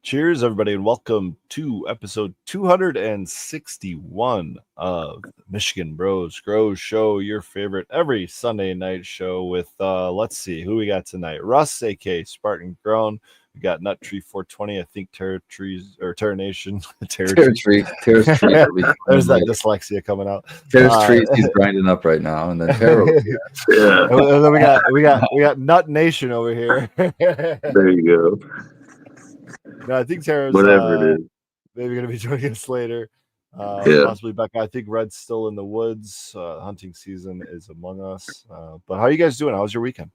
Cheers, everybody, and welcome to episode 261 of the Michigan Bros Grows Show, your favorite every Sunday night show with, let's see, who we got tonight? Russ, a.k.a. Spartan Grown. We got Nut Tree 420, I think Terra Trees, or Terra Nation. Terrace Tree. There's that dyslexia coming out. Terrace Trees, he's grinding up right now, and then Terra. Yeah. And then we got Nut Nation over here. There you go. No, I think Tara's whatever it is, maybe going to be joining us later. Yeah. Possibly Becca. I think Red's still in the woods. Hunting season is among us. But how are you guys doing? How was your weekend?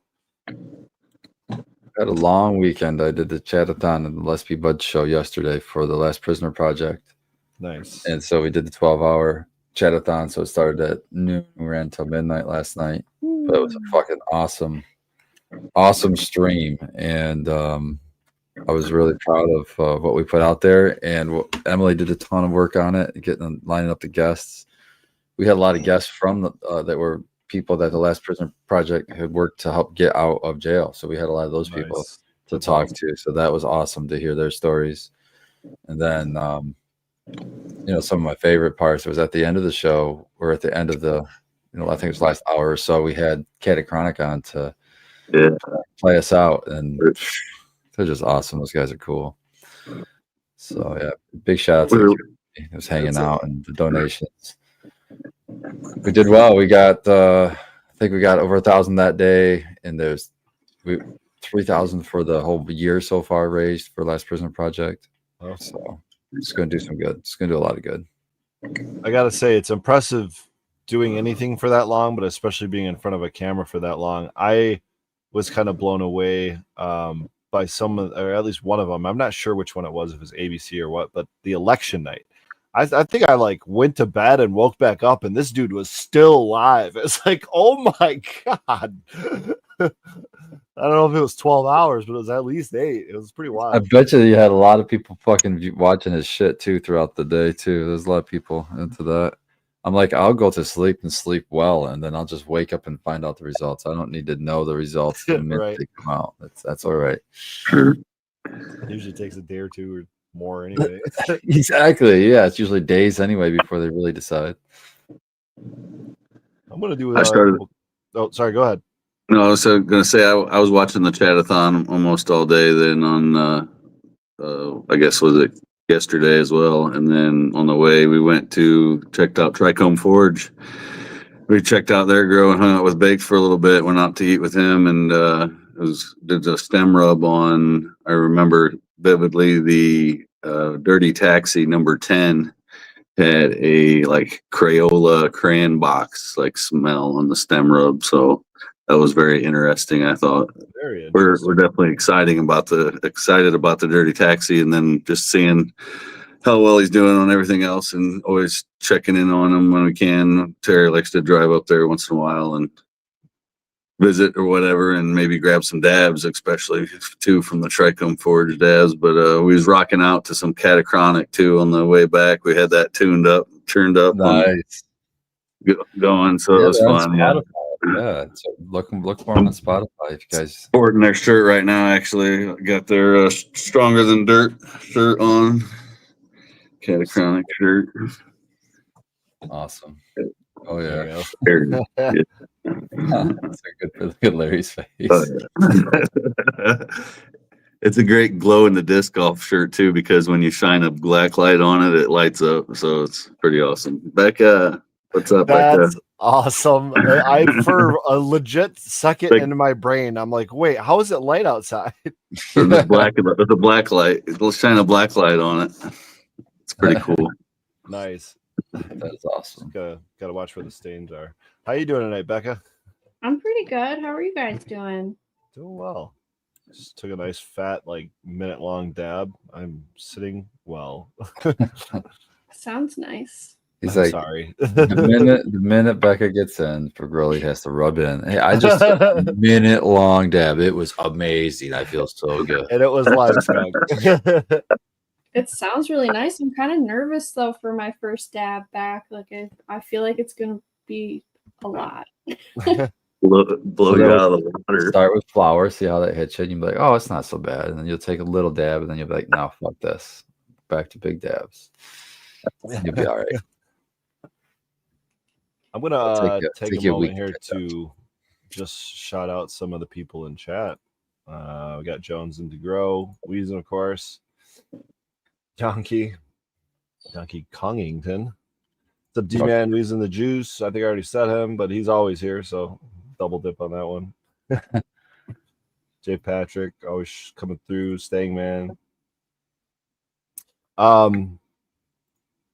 Had a long weekend. I did the chatathon and the Les P. Bud show yesterday for the Last Prisoner Project. Nice. And so we did the 12-hour chatathon. So it started at noon. We ran till midnight last night. But it was a fucking awesome stream. And I was really proud of what we put out there. And Emily did a ton of work on it, lining up the guests. We had a lot of guests from that were people that the Last Prisoner Project had worked to help get out of jail. So we had a lot of those people to talk to. So that was awesome to hear their stories. And then, some of my favorite parts was at the end of the show, or at the end of the, I think it was last hour or so, we had Catachronic on to play us out. And they're just awesome. Those guys are cool. So, yeah, big shout out to the community who was hanging out and the donations. We did well. We got, I think we got over 1,000 that day, and there's 3,000 for the whole year so far raised for Last Prisoner Project. So it's going to do some good. It's going to do a lot of good. I got to say, it's impressive doing anything for that long, but especially being in front of a camera for that long. I was kind of blown away by some of, or at least one of them. I'm not sure which one it was, if it was ABC or what, but the election night. I think I went to bed and woke back up, and this dude was still alive. It's like, oh my God. I don't know if it was 12 hours, but it was at least 8. It was pretty wild. I bet you had a lot of people fucking watching his shit too throughout the day too. There's a lot of people into that. I'm like, I'll go to sleep and sleep well, and then I'll just wake up and find out the results. I don't need to know the results the minute they come out. That's all right. It usually takes a day or two or more anyway. Exactly. Yeah, it's usually days anyway before they really decide. I'm gonna do. I started. Oh, sorry. Go ahead. No, I was going to say I was watching the chatathon almost all day. Then on, I guess was it yesterday as well. And then on the way we checked out Trichome Forge. We checked out their grow and hung out with Bakes for a little bit. Went out to eat with him and did a stem rub on. I remember vividly the Dirty Taxi number 10 had a Crayola crayon box smell on the stem rub. So that was very interesting. I thought Very we're definitely excited about the Dirty Taxi, and then just seeing how well he's doing on everything else, and always checking in on him when we can. Terry likes to drive up there once in a while and visit or whatever, and maybe grab some dabs, especially too from the Trichome Forge dabs. But we was rocking out to some Catachronic too on the way back. We had that turned up, nice, going. So it was fun. Yeah. Yeah, so look more on Spotify if you guys sporting their shirt right now. Actually, got their Stronger Than Dirt shirt on. Catachronic shirt. Awesome. Oh yeah. That's good Larry's face. It's a great glow in the disc golf shirt too, because when you shine a black light on it, it lights up. So it's pretty awesome. Becca, what's up, That's Becca? Awesome. I for a legit second into my brain, I'm like, wait, how is it light outside? There's a black light. It'll shine a black light on it. It's pretty cool. Nice. That is awesome. Gotta watch where the stains are. How you doing tonight, Becca? I'm pretty good. How are you guys doing? Doing well. Just took a nice fat, minute-long dab. I'm sitting well. Sounds nice. He's sorry. the minute Becca gets in, for Growly has to rub in. Hey, I just took a minute-long dab. It was amazing. I feel so good. And it was live. It sounds really nice. I'm kind of nervous though for my first dab back. I feel like it's gonna be a lot. blow So you that out of the water. Start with flour, see how that hits you, and you'll be like, oh, it's not so bad. And then you'll take a little dab, and then you'll be like, no, fuck this. Back to big dabs. You'll be all right. I'm gonna It'll take take a you a moment week here to get to just shout out some of the people in chat. We got Jones and DeGrow, Weezen, of course, Donkey Congington. What's up, D-Man, Weezen the Juice? I think I already said him, but he's always here, so double dip on that one. Jay Patrick, always coming through, Staying Man.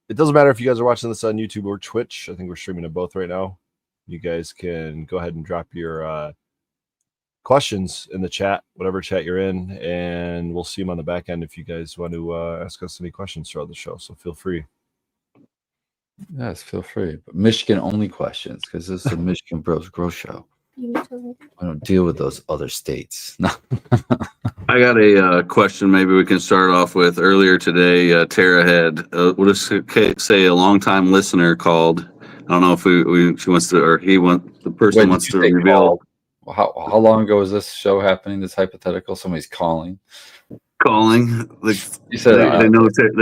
It doesn't matter if you guys are watching this on YouTube or Twitch. I think we're streaming to both right now. You guys can go ahead and drop your questions in the chat, whatever chat you're in, and we'll see them on the back end if you guys want to ask us any questions throughout the show. So feel free. Yes, feel free. But Michigan only questions because this is a Michigan Bros Grow Show. We don't deal with those other states. No. I got a question. Maybe we can start off with earlier today. Tara had, we'll just say, a longtime listener called. I don't know if she wants to, or he wants, the person wants to reveal. How long ago was this show happening? This hypothetical, somebody's calling. You said they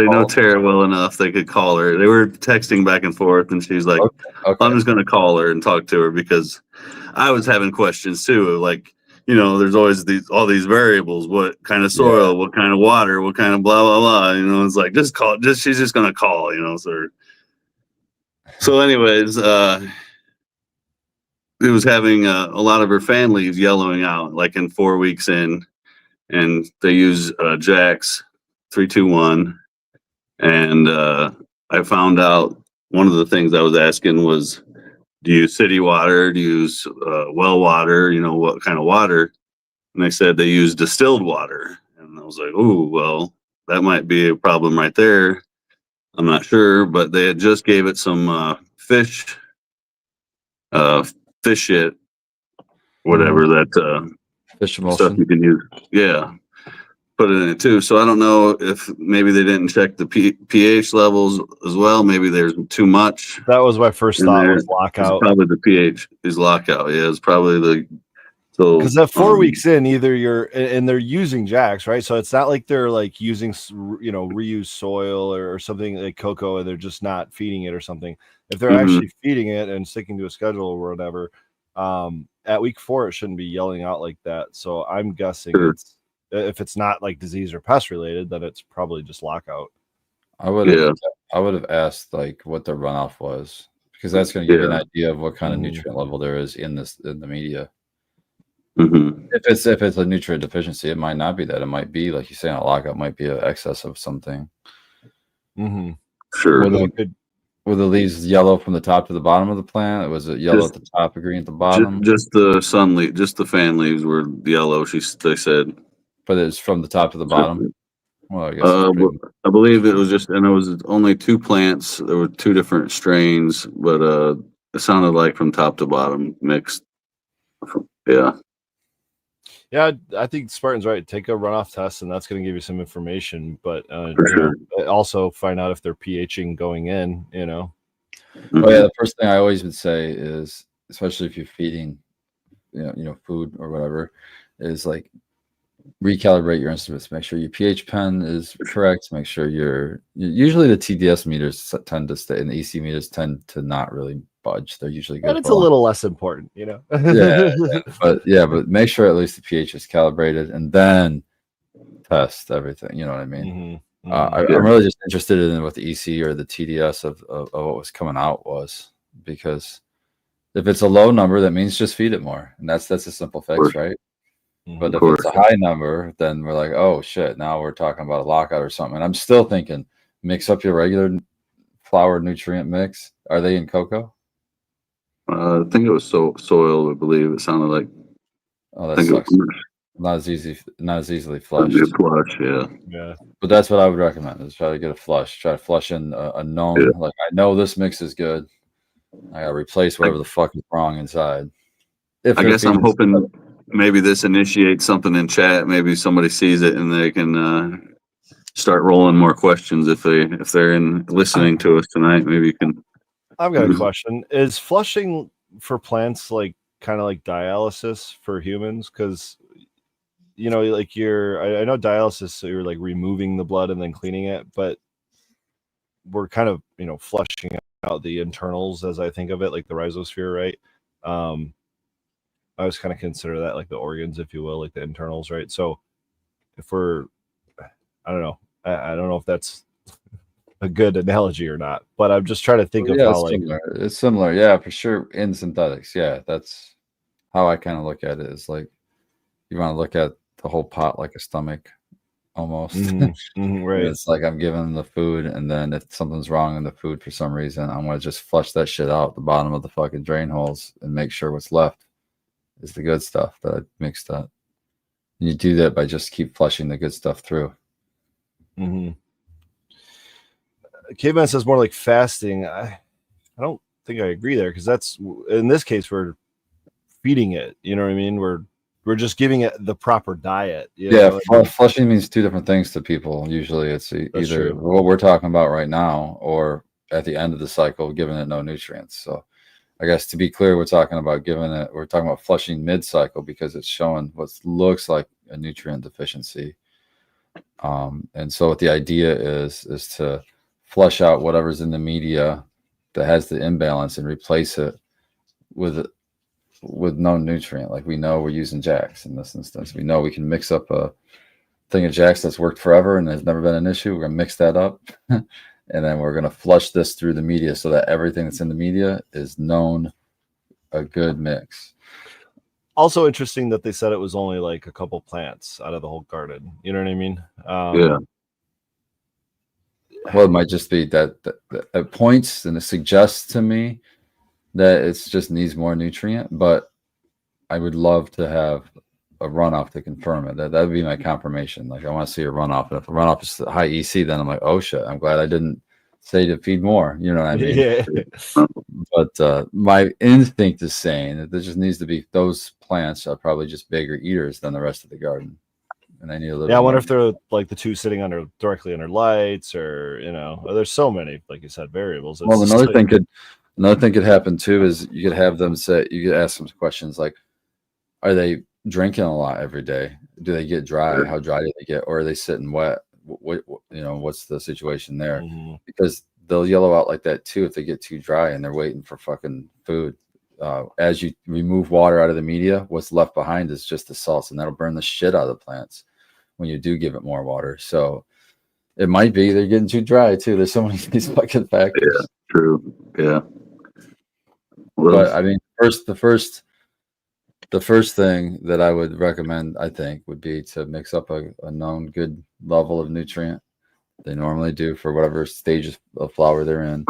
know Tara well enough they could call her. They were texting back and forth, and she's like, okay. "I'm just going to call her and talk to her because I was having questions too. Like, there's always all these variables. What kind of soil? What kind of water? What kind of blah blah blah? It's like just call. She's just going to call. So anyways, it was having a lot of her fan leaves yellowing out, like in 4 weeks in. And they use Jax 321, and I found out one of the things I was asking was, do you use city water? Do you use well water? What kind of water? And they said they use distilled water, and I was like, oh, well, that might be a problem right there. I'm not sure, but they had just gave it some fish shit, whatever that. Fish stuff emulsion. you can use. Yeah. Put it in it too. So I don't know if maybe they didn't check the pH levels as well. Maybe there's too much. That was my first thought was lockout. It's probably the pH is lockout. Yeah, it's probably because at 4 weeks in, either and they're using Jax, right? So it's not like they're like using, reused soil or something like cocoa, and they're just not feeding it or something. If they're actually feeding it and sticking to a schedule or whatever, at week 4, it shouldn't be yelling out like that. So I'm guessing if it's not like disease or pest related, then it's probably just lockout. I would have asked like what the runoff was, because that's going to give you an idea of what kind of nutrient level there is in the media. Mm-hmm. If it's a nutrient deficiency, it might not be that. It might be, like you say, a lockout might be an excess of something. Mm-hmm. Sure. Were the leaves yellow from the top to the bottom of the plant? Was it yellow at the top, green at the bottom? Just the sun leaf, just the fan leaves were yellow. They said, but it's from the top to the bottom. Well, I guess I believe it was just, and it was only 2 plants. There were 2 different strains, but it sounded like from top to bottom mixed. Yeah. Yeah, I think Spartan's right. Take a runoff test, and that's going to give you some information. But also find out if they're pHing going in. Oh yeah, the first thing I always would say is, especially if you're feeding, food or whatever, is like recalibrate your instruments. Make sure your pH pen is correct. Make sure usually the TDS meters tend to stay, and the EC meters tend to not really budge. They're usually good. But it's a little less important, but make sure at least the pH is calibrated, and then test everything. You know what I mean? Mm-hmm. I'm really just interested in what the EC or the TDS of what was coming out was, because if it's a low number, that means just feed it more, and that's a simple fix, right? But if it's a high number, then we're like, oh shit, now we're talking about a lockout or something. And I'm still thinking, mix up your regular flour nutrient mix. Are they in cocoa? I think it was soil. I believe it sounded like. Oh, that sucks. Not as easily flushed. Yeah. But that's what I would recommend: is try to get a flush. Try to flush in a known. Yeah. Like, I know this mix is good. I gotta replace whatever the fuck is wrong inside. I guess I'm hoping maybe this initiates something in chat. Maybe somebody sees it and they can start rolling more questions if they're listening to us tonight. Maybe you can. I've got a question. Is flushing for plants like kind of like dialysis for humans because like I know dialysis, so you're like removing the blood and then cleaning it, but we're kind of flushing out the internals as I think of it, like the rhizosphere, right? I always kind of consider that like the organs, if you will, like the internals, right? So if we're, I don't know, I don't know if that's a good analogy or not, but I'm just trying to think of how like it's similar, yeah, for sure. In synthetics, yeah, that's how I kind of look at it. Is like you want to look at the whole pot like a stomach, almost. Right. It's like I'm giving them the food, and then if something's wrong in the food for some reason, I'm gonna just flush that shit out the bottom of the fucking drain holes and make sure what's left is the good stuff that I mixed up. And you do that by just keep flushing the good stuff through. Caveman says more like fasting. I don't think I agree there because that's in this case we're feeding it. You know what I mean? We're just giving it the proper diet. Flushing means two different things to people. Usually, it's either what we're talking about right now, or at the end of the cycle, giving it no nutrients. So, I guess to be clear, we're talking about we're talking about flushing mid-cycle because it's showing what looks like a nutrient deficiency. And so what the idea is to flush out whatever's in the media that has the imbalance and replace it with no nutrient. Like we know we're using Jax in this instance. We know we can mix up a thing of Jax that's worked forever and has never been an issue. We're gonna mix that up. And then we're going to flush this through the media so that everything that's in the media is known a good mix. Also interesting that they said it was only like a couple plants out of the whole garden. You know what I mean? Yeah. Well, it might just be that it points and it suggests to me that it just needs more nutrient, but I would love to have a runoff to confirm it. That would be my confirmation. Like I want to see a runoff, and if the runoff is high EC, then I'm like, oh shit, I'm glad I didn't say to feed more. You know what I mean? Yeah. But my instinct is saying that there just needs to be, those plants are probably just bigger eaters than the rest of the garden, and I need a little. Yeah, I wonder if they're like the two sitting directly under lights, or there's so many, like you said, variables. Well, another thing could happen too is you could have them say, you could ask some questions like, are they drinking a lot every day? Do they get dry? How dry do they get? Or are they sitting wet? What's the situation there? Because they'll yellow out like that too if they get too dry and they're waiting for fucking food. As you remove water out of the media, what's left behind is just the salts, and that'll burn the shit out of the plants when you do give it more water. So it might be they're getting too dry too. There's so many of these fucking factors. Yeah, true. Yeah. Well, but I mean, the first thing that I would recommend, I think, would be to mix up a known good level of nutrient. They normally do for whatever stage of flower they're in,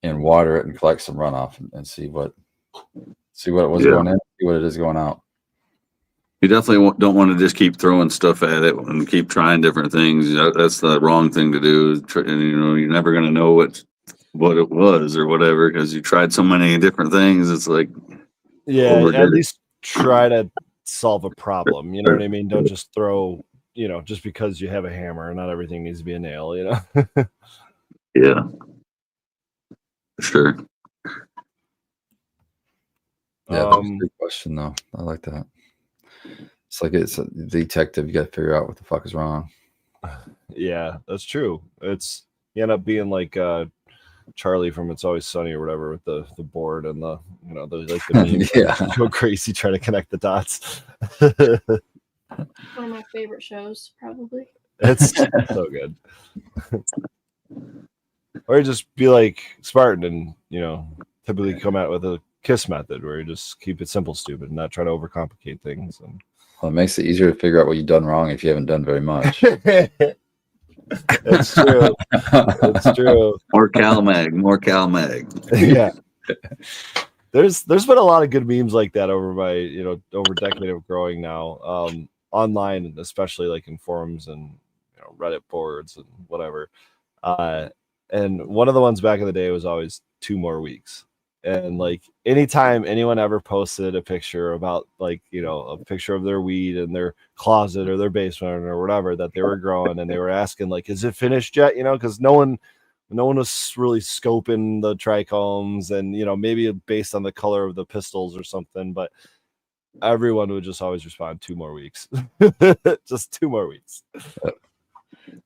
and water it and collect some runoff and see what it was going in, see what it is going out. You definitely don't want to just keep throwing stuff at it and keep trying different things. That's the wrong thing to do. And you're never going to know what it was or whatever because you tried so many different things. It's like, at least try to solve a problem. You know what I mean? Don't just throw, just because you have a hammer, not everything needs to be a nail, Yeah. Sure. Yeah, that's a good question though. I like that. It's like it's a detective, you got to figure out what the fuck is wrong. Yeah, that's true. You end up being like Charlie from It's Always Sunny or whatever with the board and the meme. Go crazy trying to connect the dots. One of my favorite shows, probably. It's so good. Or you just be like Spartan and typically come out with a KISS method where you just keep it simple, stupid, and not try to overcomplicate things. And well, it makes it easier to figure out what you've done wrong if you haven't done very much. It's true. It's true. More CalMag. Yeah. There's been a lot of good memes like that over my over a decade of growing now, online, especially like in forums and Reddit boards and whatever. And one of the ones back in the day was always 2 more weeks. And like anytime anyone ever posted a picture about like, a picture of their weed in their closet or their basement or whatever that they were growing, and they were asking like, is it finished yet? Because no one No one was really scoping the trichomes, and maybe based on the color of the pistols or something, but everyone would just always respond 2 more weeks. Just 2 more weeks.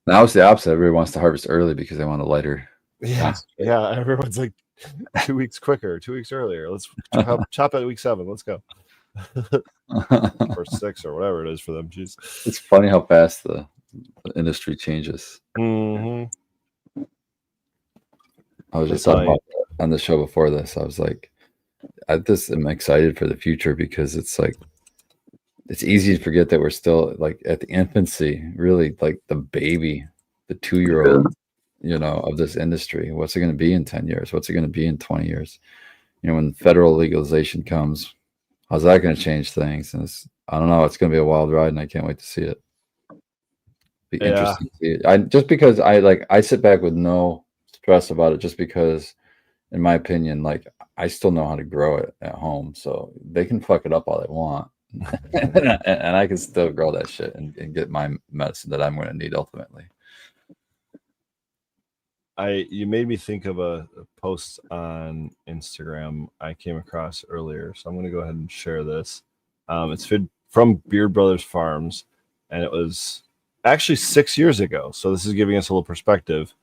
Now it's the opposite. Everybody wants to harvest early because they want a lighter. Yeah, yeah. Everyone's like 2 weeks quicker, 2 weeks earlier. Let's chop at week 7. Let's go. Or 6 or whatever it is for them. Jeez. It's funny how fast the industry changes. Mm-hmm. I was just talking about that on the show before this. I was like, I just am excited for the future because it's like, it's easy to forget that we're still like at the infancy, really like the baby, the 2-year-old, of this industry. What's it going to be in 10 years? What's it going to be in 20 years? When federal legalization comes, how's that going to change things? And I don't know. It's going to be a wild ride, and I can't wait to see it. Be interesting to see it. Just because I sit back with no stress about it, just because, in my opinion, like I still know how to grow it at home, so they can fuck it up all they want. and I can still grow that shit and get my medicine that I'm going to need ultimately. You made me think of a post on Instagram I came across earlier, so I'm going to go ahead and share this. It's from Beard Brothers Farms, and it was actually 6 years ago. So this is giving us a little perspective,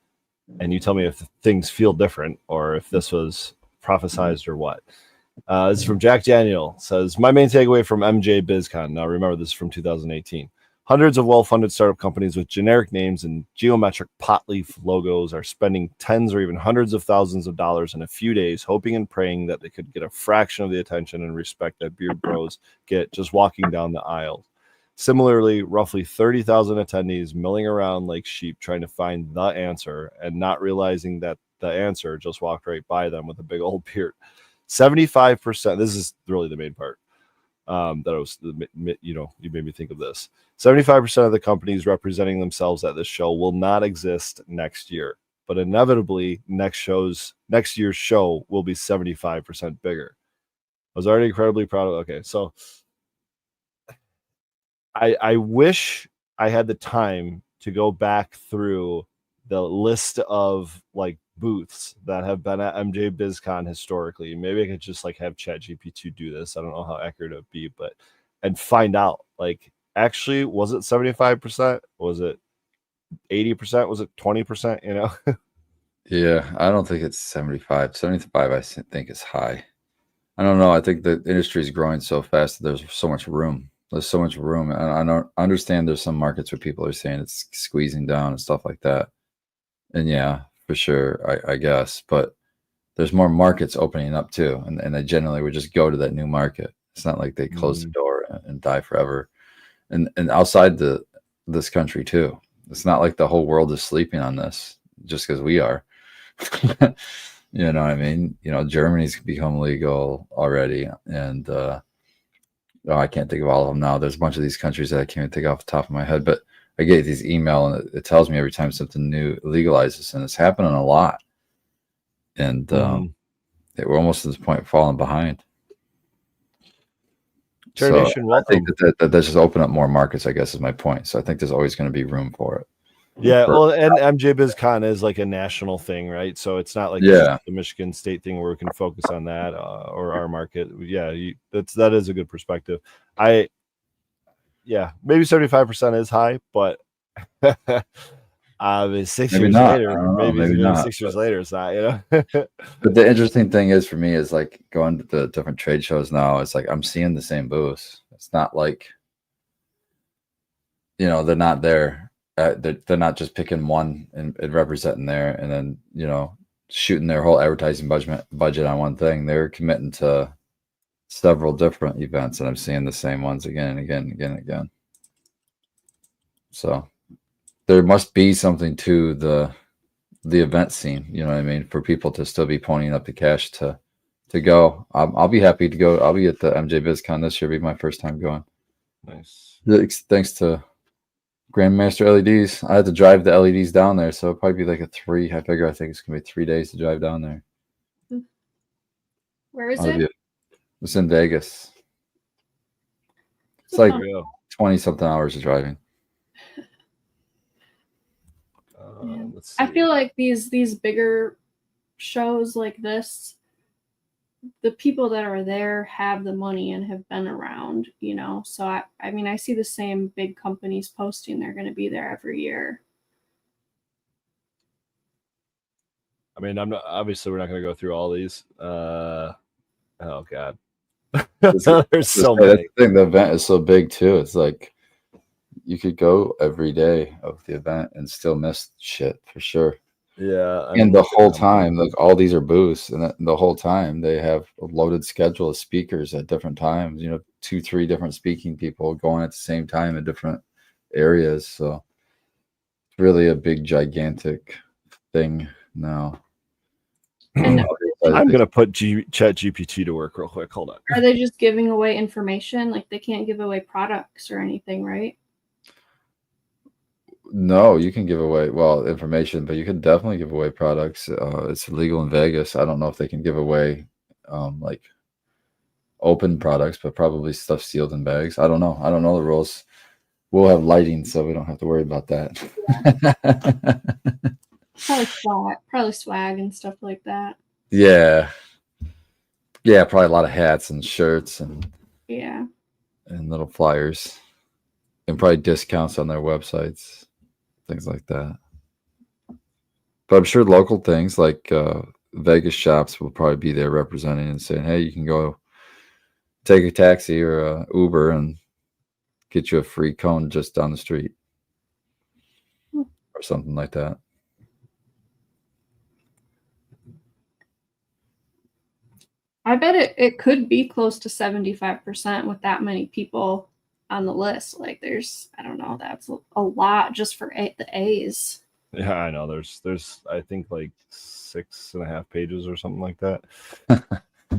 and you tell me if things feel different or if this was prophesized or what. This is from Jack Daniel. Says, my main takeaway from MJ BizCon. Now remember, this is from 2018. Hundreds of well-funded startup companies with generic names and geometric pot leaf logos are spending tens or even hundreds of thousands of dollars in a few days, hoping and praying that they could get a fraction of the attention and respect that Beard Bros get just walking down the aisle. Similarly, roughly 30,000 attendees milling around like sheep trying to find the answer and not realizing that the answer just walked right by them with a big old beard. 75%, this is really the main part, that I was, you made me think of this. 75% of the companies representing themselves at this show will not exist next year, but inevitably next year's show will be 75% bigger. I was already incredibly proud of. Okay, so I wish I had the time to go back through the list of like booths that have been at MJ BizCon historically. Maybe I could just like have ChatGPT do this. I don't know how accurate it would be, and find out like, actually, was it 75%? Was it 80%? Was it 20%? Yeah, I don't think it's 75. 75, I think is high. I don't know. I think the industry is growing so fast that there's so much room. There's so much room. And I don't understand there's some markets where people are saying it's squeezing down and stuff like that. And yeah, for sure, I guess. But there's more markets opening up too. And they generally would just go to that new market. It's not like they close the door and die forever. And outside this country too. It's not like the whole world is sleeping on this just because we are. You know what I mean? Germany's become legal already, and I can't think of all of them now. There's a bunch of these countries that I can't think off the top of my head, but I get these email and it tells me every time something new legalizes, and it's happening a lot. And we're almost to this point of falling behind. So I think that just open up more markets, I guess, is my point. So I think there's always going to be room for it. Yeah, well, and MJ BizCon is like a national thing, right? So it's not like the Michigan State thing where we can focus on that or our market. Yeah, that is a good perspective. Maybe 75% is high, but 6 years later, maybe not. 6 years later, it's not. But the interesting thing is for me is like going to the different trade shows now. It's like I'm seeing the same booths. It's not like they're not there. They're not just picking one and representing there and then shooting their whole advertising budget on one thing. They're committing to several different events, and I'm seeing the same ones again and again and again and again. So there must be something to the event scene, you know what I mean, for people to still be ponying up the cash to go. I'll be happy to go. I'll be at the MJ BizCon this year. It'll be my first time going. Nice. Thanks to Grandmaster LEDs. I had to drive the LEDs down there, so it'll probably be like a 3. I think it's gonna be 3 days to drive down there. Where is it? It's in Vegas. It's like 20 something hours of driving. Let's see. I feel like these bigger shows like this, the people that are there have the money and have been around, you know. So I mean, I see the same big companies posting they're going to be there every year. I mean, I'm not obviously we're not going to go through all these. Oh God, there's so That's many. the thing. The event is so big too. It's like you could go every day of the event and still miss shit for sure. Yeah, And the whole time, like all these are booths, and the whole time they have a loaded schedule of speakers at different times. You know, 2-3 different speaking people going at the same time in different areas. So it's really a big, gigantic thing now. And I'm gonna put Chat GPT to work real quick. Hold on. are they just giving away information? Like they can't give away products or anything, right? No, you can give away information, but you can definitely give away products. It's illegal in Vegas. I don't know if they can give away like open products, but probably stuff sealed in bags. I don't know. I don't know the rules. We'll have lighting, so we don't have to worry about that. Probably swag and stuff like that. Yeah, probably a lot of hats and shirts and little flyers, and probably discounts on their websites, things like that. But I'm sure local things like Vegas shops will probably be there representing and saying, "Hey, you can go take a taxi or a Uber and get you a free cone just down the street," or something like that. I bet it could be close to 75% with that many people on the list. Like there's, I don't know, that's a lot just for the A's. Yeah, I know. There's I think like 6.5 pages or something like that.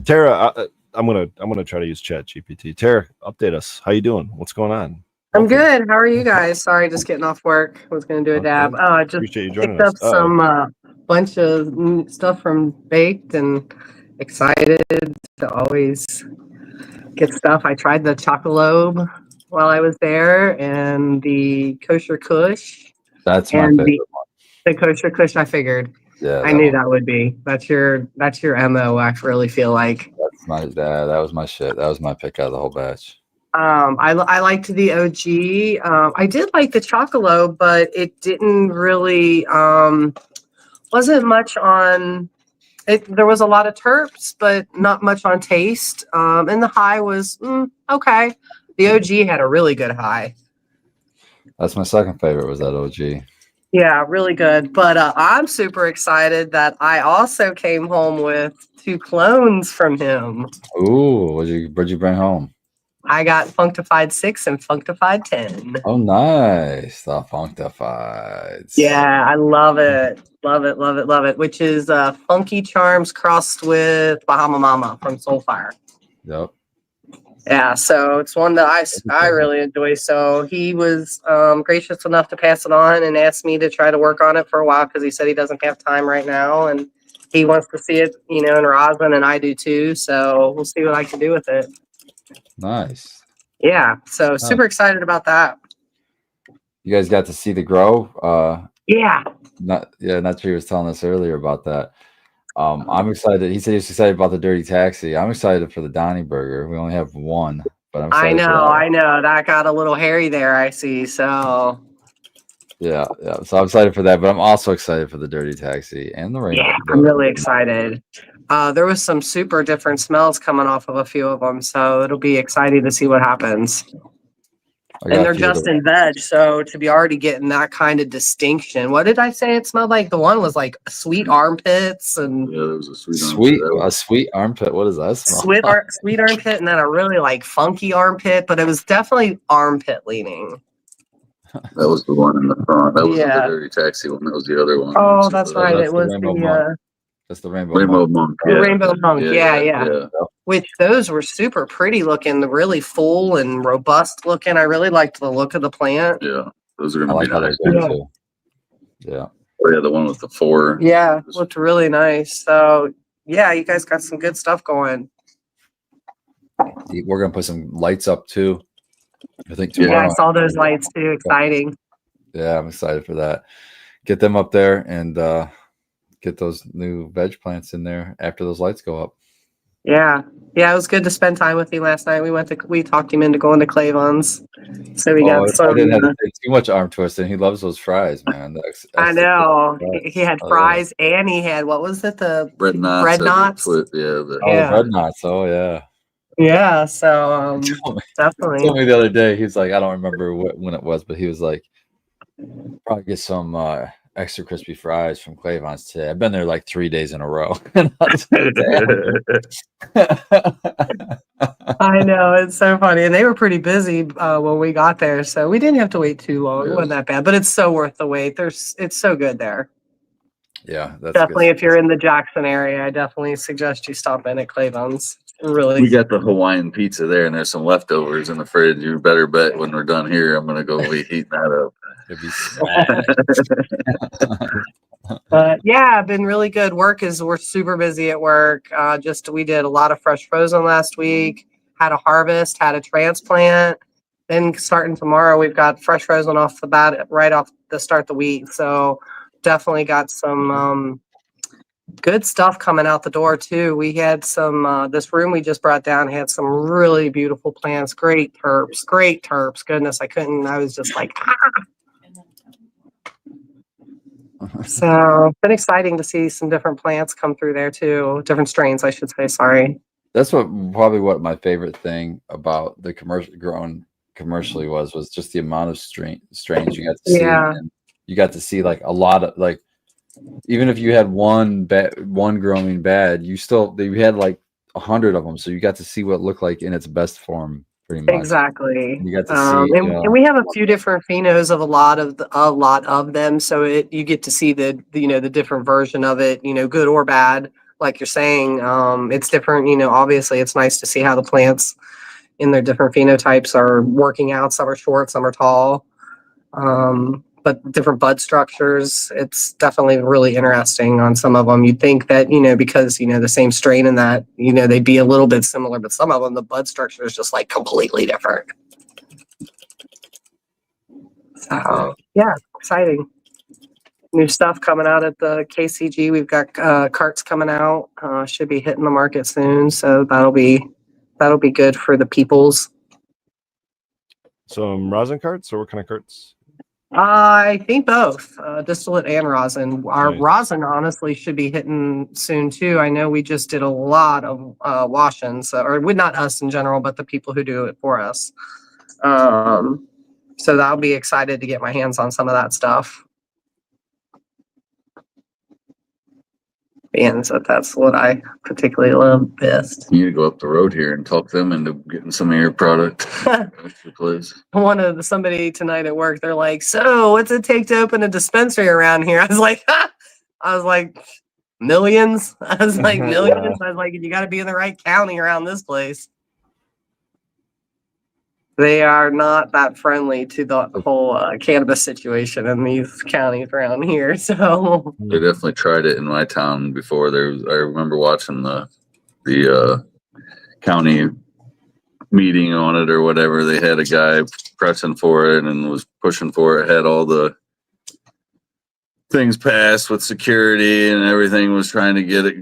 Tara, I'm gonna try to use Chat GPT. Tara, update us. How you doing? What's going on? I'm good. How are you guys? Sorry, just getting off work. I was going to do a dab. I just Appreciate you joining picked us. up some bunch of stuff from Baked and excited to always get stuff. I tried the Chocolobe while I was there and the Kosher Kush. That's my and favorite one. The Kosher Kush, I figured. Yeah, I knew that would be. That's your MO, I really feel like. That was my shit. That was my pick out of the whole batch. I liked the OG. I did like the Chocolobe, but it didn't really wasn't much on it. There was a lot of terps, but not much on taste. And the high was okay. The OG had a really good high. That's my second favorite, was that OG. Yeah, really good. But I'm super excited that I also came home with 2 clones from him. Ooh, what'd you bring home? I got Functified 6 and Functified 10. Oh, nice. The Functified. Yeah, I love it. Love it, love it, love it. Which is Funky Charms crossed with Bahama Mama from Soulfire. Yep. Yeah, so it's one that I really enjoy. So he was gracious enough to pass it on and asked me to try to work on it for a while because he said he doesn't have time right now and he wants to see it, in rosin, and I do too. So we'll see what I can do with it. Nice. Yeah, so super excited about that. You guys got to see the grow. Yeah. Not sure he was telling us earlier about that. I'm excited. He said he was excited about the Dirty Taxi. I'm excited for the Donnie Burger. We only have one, but I'm excited. I know. That got a little hairy there, I see. So yeah. So I'm excited for that, but I'm also excited for the Dirty Taxi and the Rainbow. Yeah, I'm really excited. There was some super different smells coming off of a few of them, so it'll be exciting to see what happens. And they're just in veg, so to be already getting that kind of distinction. What did I say it smelled like? The one was like sweet armpits and Yeah, there was a sweet armpit. A sweet armpit. What does that smell? Sweet armpit, and then a really like funky armpit, but it was definitely armpit leaning. That was the one in the front. That was the Dirty Taxi one. That was the other one. Oh, that's right. It was That's the Rainbow Monk. Yeah. Rainbow Monk. Yeah. Which those were super pretty looking, really full and robust looking. I really liked the look of the plant. Yeah, those are going to be nice. Too. Yeah. Oh, yeah, the one with the 4. Yeah, looked really nice. So, yeah, you guys got some good stuff going. We're going to put some lights up too. I think tomorrow. Yeah, I saw those lights too. Exciting. Yeah, I'm excited for that. get them up there and get those new veg plants in there after those lights go up. Yeah. Yeah, it was good to spend time with you last night. We talked him into going to Clavon's. So we got I some. didn't have to say too much arm twisting. He loves those fries, man. I know. He had Oh, fries and he had, what was it? The Bread knots. Bread knots? Yeah. the Yeah. bread knots. Oh yeah. Yeah. So He told definitely. me the other day. He was like, I don't remember when it was, but he was like, probably get some extra crispy fries from Clavon's today. I've been there like 3 days in a row. And I was like, damn. I know, it's so funny. And they were pretty busy when we got there. So we didn't have to wait too long. It wasn't that bad, but it's so worth the wait. It's so good there. Yeah, that's Definitely, good. if you're in the Jackson area, I definitely suggest you stop in at Clavon's. Really. We got the Hawaiian pizza there, and there's some leftovers in the fridge. You better bet when we're done here, I'm gonna go be heating that It'd be smashed. But yeah, been really good. We're super busy at work. We did a lot of fresh frozen last week, had a harvest, had a transplant. Then starting tomorrow, we've got fresh frozen off the bat, right off the start of the week. So definitely got some good stuff coming out the door too. We had some, this room we just brought down had some really beautiful plants, great terps. Goodness, I was just like, So been exciting to see some different plants come through there too. Different strains, I should say. Sorry. That's probably what my favorite thing about the growing commercially was just the amount of strains you got to see. Yeah. And you got to see like a lot of like, even if you had one growing bad, you had like 100 of them. So you got to see what it looked like in its best form. Pretty much. Exactly. You got to see, and we have a few different phenos of a lot of them. So you get to see the different version of it, good or bad. Like you're saying, it's different. Obviously, it's nice to see how the plants in their different phenotypes are working out. Some are short, some are tall, but different bud structures. It's definitely really interesting on some of them. You'd think that, because, the same strain in that, they'd be a little bit similar, but some of them, the bud structure is just like completely different. So, yeah, exciting. New stuff coming out at the KCG. We've got carts coming out. Should be hitting the market soon. So that'll be good for the peoples. Some rosin carts, or what kind of carts? I think both, distillate and rosin. Our Nice. rosin honestly should be hitting soon too. I know we just did a lot of wash-ins, or not us in general, but the people who do it for us. So I'll be excited to get my hands on some of that stuff. And so that's what I particularly love best. You need to go up the road here and talk them into getting some of your product. Please. Somebody tonight at work, they're like, "So what's it take to open a dispensary around here?" I was like, millions. I was like, millions. I was like, you got to be in the right county around this place. They are not that friendly to the whole cannabis situation in these counties around here. So They definitely tried it in my town before. I remember watching the county meeting on it or whatever. They had a guy pressing for it and was pushing for it. Had all the things passed with security and everything, was trying to get it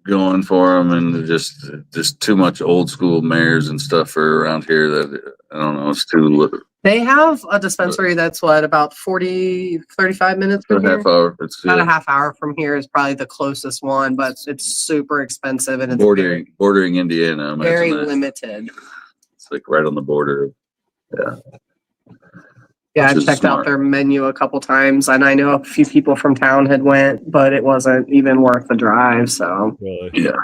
going for them, and just too much old school mayors and stuff for around here that I don't know. It's too. they have a dispensary that's about 35 minutes from here. Half hour. It's About a half hour from here is probably the closest one, but it's super expensive and it's bordering Indiana. very limited. It's like right on the border. Yeah. Yeah, I Which is checked out smart. their menu a couple times, and I know a few people from town had went, but it wasn't even worth the drive. So Really? Yeah.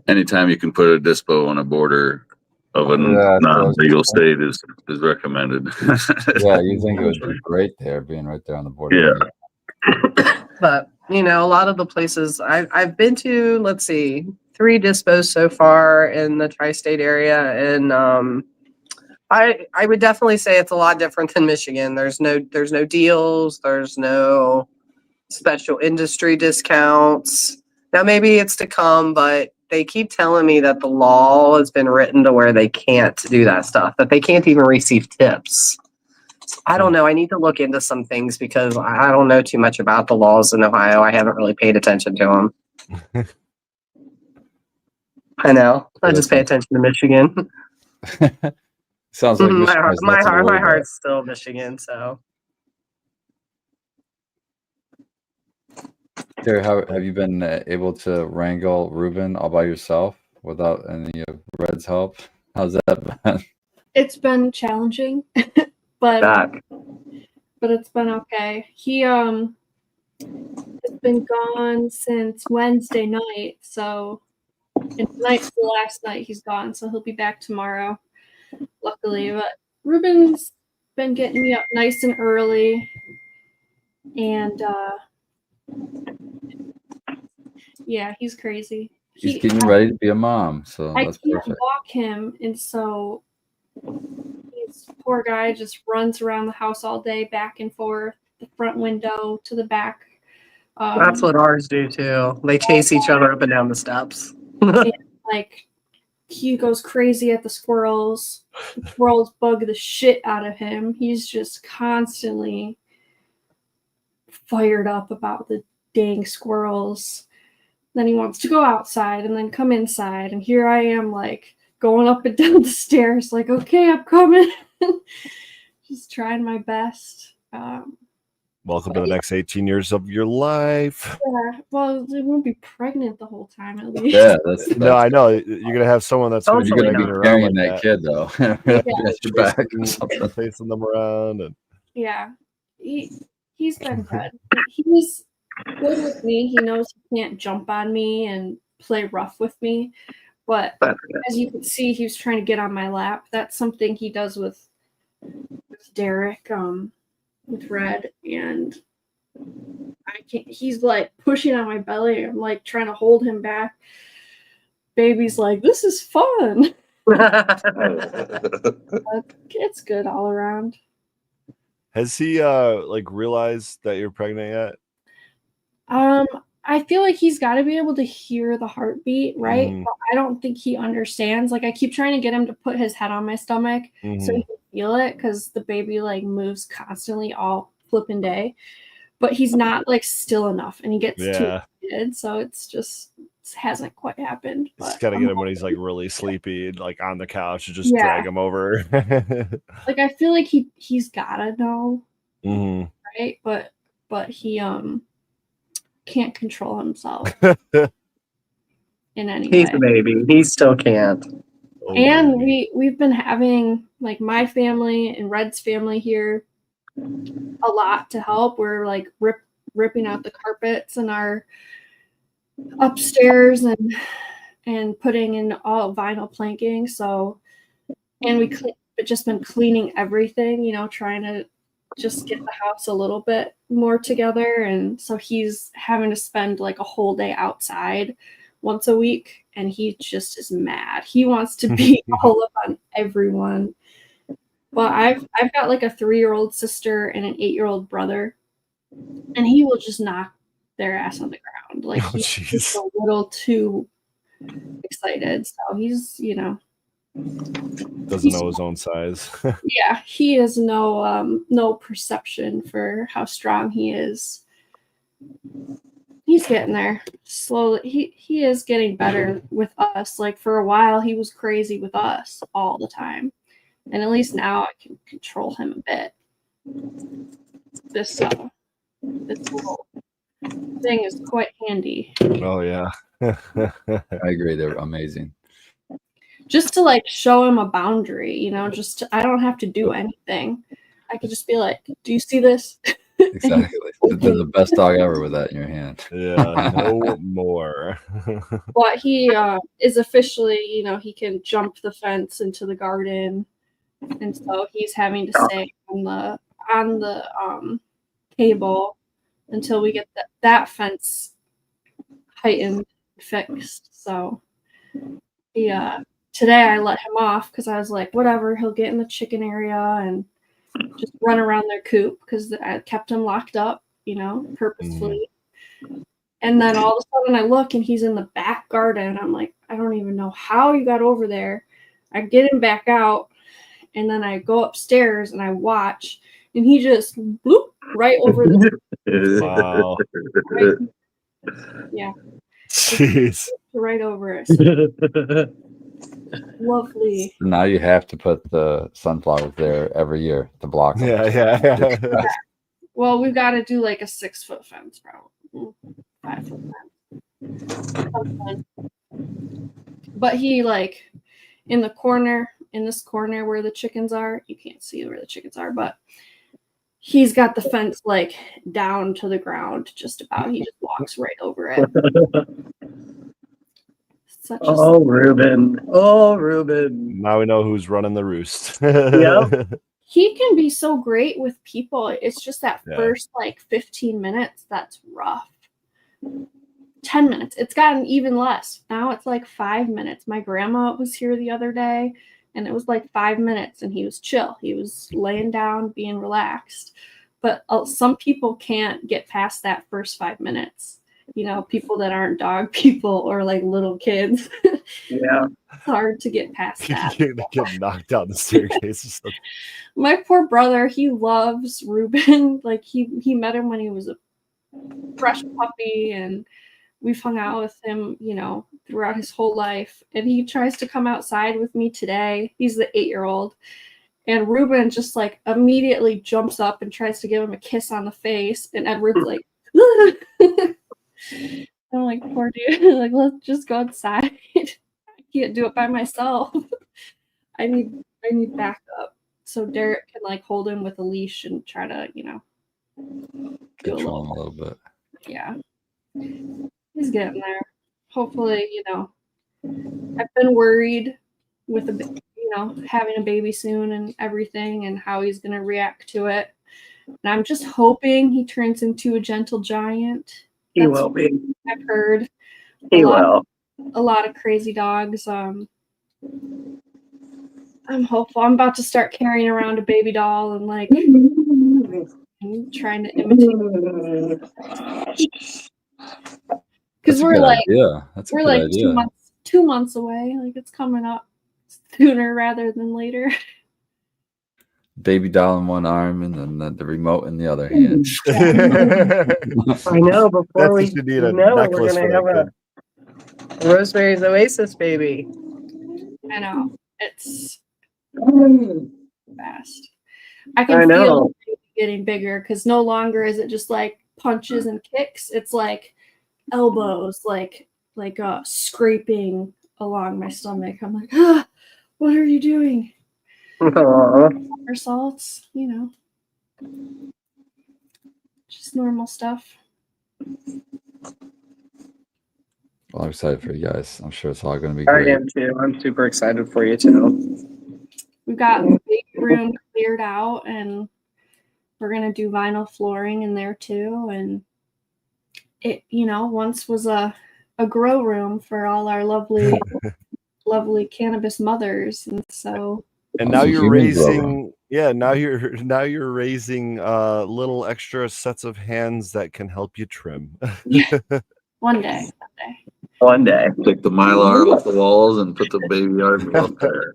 Anytime you can put a dispo on a border of a non-legal state is recommended. Yeah, you think it would be great there, being right there on the border. Yeah. but a lot of the places I've been to, let's see, 3 dispos so far in the tri-state area, and I would definitely say it's a lot different than Michigan. There's no deals, there's no special industry discounts. Now maybe it's to come, but they keep telling me that the law has been written to where they can't do that stuff, that they can't even receive tips. I don't know. I need to look into some things because I don't know too much about the laws in Ohio. I haven't really paid attention to them. I know. I just pay attention to Michigan. Sounds like my Michigan heart, has my nothing to heart, worry my about. heart's still Michigan. So Terry, how have you been able to wrangle Ruben all by yourself without any of Red's help? How's that been? It's been challenging, but back. it's been okay. He has been gone since Wednesday night, so and tonight's the last night he's gone, so he'll be back tomorrow, luckily. But Ruben's been getting me up nice and early, and yeah, he's crazy. He's getting ready to be a mom, so I that's can't perfect. walk him, and so this poor guy just runs around the house all day, back and forth, the front window to the back. That's what ours do too. They chase each other up and down the steps. Like, he goes crazy at the squirrels. The squirrels bug the shit out of him. He's just constantly fired up about the dang squirrels. Then he wants to go outside and then come inside. And here I am, like, going up and down the stairs, like, okay, I'm coming. Just trying my best. Welcome to the next 18 years of your life. Yeah, well, they won't be pregnant the whole time, at least. Yeah, that's No, I know you're gonna have someone that's gonna be You're you're gonna gonna dragging be you around carrying like that kid though. At your chasing, back or something. chasing them around, and Yeah, he's been good. He's good with me. He knows he can't jump on me and play rough with me. But as you can see, he was trying to get on my lap. That's something he does with Derek, with Red, and I can't. He's like pushing on my belly. I'm like trying to hold him back. Baby's like, this is fun. But it's good all around. has he like realized that you're pregnant yet? I feel like he's got to be able to hear the heartbeat, right? Mhm. But I don't think he understands. Like, I keep trying to get him to put his head on my stomach so he can feel it, because the baby like moves constantly all flipping day. But he's not like still enough, and he gets too excited, so it hasn't quite happened. Just But gotta get him when he's like really sleepy, like on the couch, and just Yeah. drag him over. like, I feel like he's gotta know, Mhm. right? But he can't control himself in any He's way. a baby. He still can't. Oh, And baby. we've been having, like, my family and Red's family here a lot to help. We're like ripping out the carpets in our upstairs and putting in all vinyl planking. So, and we've just been cleaning everything, you know, trying to just get the house a little bit more together. And so he's having to spend like a whole day outside once a week, and he just is mad. He wants to be all up on everyone. Well, I've got like a 3-year-old sister and an 8-year-old brother, and he will just knock their ass on the ground. Like, Oh, he's just a little too excited. So he's, you know, Doesn't know his own size. yeah, he has no perception for how strong he is. He's getting there slowly. He is getting better with us. Like, for a while he was crazy with us all the time, and at least now I can control him a bit. This little thing is quite handy, Oh yeah. I agree, they're amazing. just to like show him a boundary, you know. I don't have to do anything. I could just be like, do you see this? Exactly. They're the best dog ever with that in your hand. Yeah, no more. But he is officially, you know, he can jump the fence into the garden, and so he's having to stay on the cable until we get that fence heightened, fixed. So today I let him off because I was like, whatever, he'll get in the chicken area and just run around their coop, because I kept him locked up, you know, purposefully. And then all of a sudden I look and he's in the back garden. I'm like, I don't even know how you got over there. I get him back out, and then I go upstairs and I watch, and he just bloop right over the Wow. right, yeah, Jeez. right over it. So lovely. Now you have to put the sunflowers there every year to block them. Yeah. Well, we've got to do like a 6-foot fence, probably 5-foot fence. Something. But he like in the corner, in this corner where the chickens are, you can't see where the chickens are, but he's got the fence like down to the ground, just about. He just walks right over it. Such a Oh, Ruben. Oh, Ruben. Now we know who's running the roost. Yep. he can be so great with people. It's just that Yeah. first like 15 minutes that's rough. 10 minutes. It's gotten even less. Now it's like 5 minutes. My grandma was here the other day and it was like 5 minutes and he was chill. He was laying down, being relaxed. But some people can't get past that first 5 minutes. You know, people that aren't dog people or like little kids. Yeah. It's hard to get past that. You're gonna get knocked down the staircase or something. My poor brother, he loves Ruben. Like he met him when he was a fresh puppy and we've hung out with him, you know, throughout his whole life. And he tries to come outside with me today. He's the 8-year-old. And Ruben just like immediately jumps up and tries to give him a kiss on the face. And Edward's like, I'm like, poor dude, like, let's just go outside. I can't do it by myself. I need backup. So Derek can like hold him with a leash and try to, you know, do Control them a little bit. yeah. He's getting there. Hopefully, you know, I've been worried with you know, having a baby soon and everything and how he's going to react to it. And I'm just hoping he turns into a gentle giant. He That's will be. what I've heard. He will. A lot of crazy dogs. I'm hopeful. I'm about to start carrying around a baby doll and like trying to imitate. Because we're like, That's we're like 2 months away. Like it's coming up sooner rather than later. Baby doll in one arm and then the remote in the other hand. I know. Before That's we what you need a know it, we're necklace going for to have that a Rosemary's Oasis baby. I know. It's Mm. fast. I can I feel know. it getting bigger because no longer is it just like punches and kicks. It's like elbows, like scraping along my stomach. I'm like, ah, what are you doing? Aw. Somersaults, you know, just normal stuff. Well, I'm excited for you guys. I'm sure it's all going to be I great. am too. I'm super excited for you too. We've got the big room cleared out and we're going to do vinyl flooring in there too. And it, you know, once was a grow room for all our lovely cannabis mothers. And so And now Awesome. you're Humans love 'em. raising, now you're raising little extra sets of hands that can help you trim. one day. One day. Take the Mylar off the walls and put the baby army up there.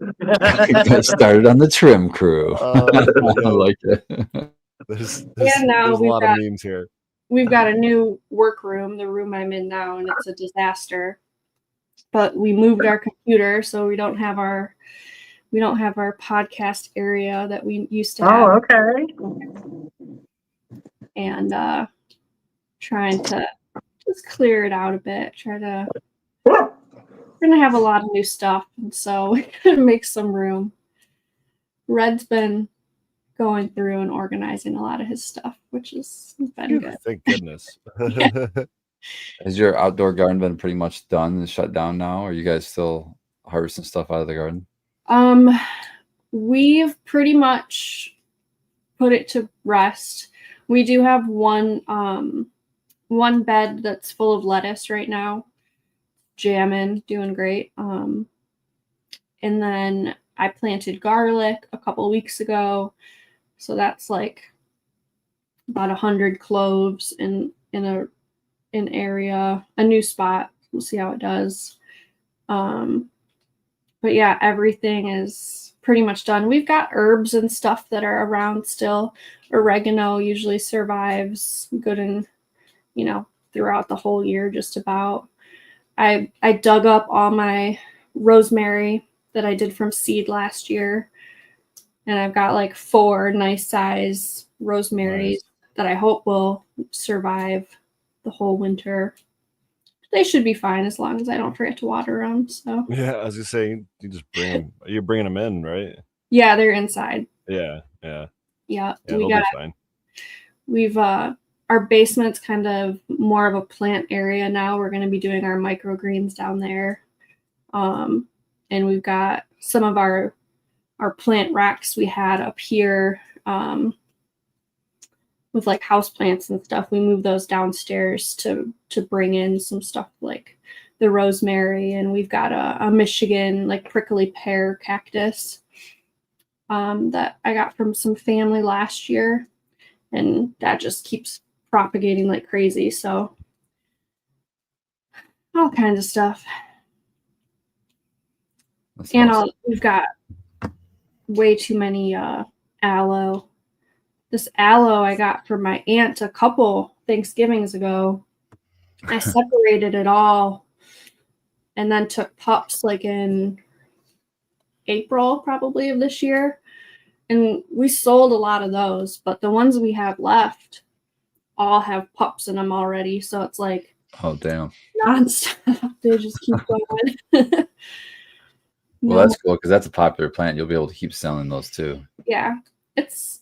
Got started on the trim crew. I Yeah. like it. There's now a we've lot got- of memes here. We've got a new workroom, the room I'm in now, and it's a disaster. But we moved our computer, so we don't have our podcast area that we used to have. Oh, okay. And trying to just clear it out a bit. We're gonna have a lot of new stuff, and so we're gonna make some room. Red's been going through and organizing a lot of his stuff, which has been good. Thank goodness. Has your outdoor garden been pretty much done and shut down now? Or are you guys still harvesting stuff out of the garden? We've pretty much put it to rest. We do have one bed that's full of lettuce right now, jamming, doing great. And then I planted garlic a couple weeks ago, so that's like about 100 cloves in an area, a new spot. We'll see how it does. But yeah, everything is pretty much done. We've got herbs and stuff that are around still. Oregano usually survives good and, throughout the whole year just about. I dug up all my rosemary that I did from seed last year, and I've got like 4 nice size rosemaries that I hope will survive the whole winter. They should be fine as long as I don't forget to water them. So Yeah, I was gonna say you just bring them. You're bringing them in, right? yeah, they're inside. Yeah. Yeah, They'll be fine. We've our basement's kind of more of a plant area now. We're going to be doing our microgreens down there, and we've got some of our plant racks we had up here with like house plants and stuff. We moved those downstairs to bring in some stuff like the rosemary, and we've got a Michigan like prickly pear cactus that I got from some family last year, and that just keeps propagating like crazy. So all kinds of stuff. That's And awesome. we've got way too many aloe. This aloe I got from my aunt a couple Thanksgivings ago. I separated it all and then took pups like in April probably of this year. And we sold a lot of those, but the ones we have left all have pups in them already. So it's like Oh, damn. nonstop. They just keep going. Well, that's cool because that's a popular plant. You'll be able to keep selling those too. Yeah, it's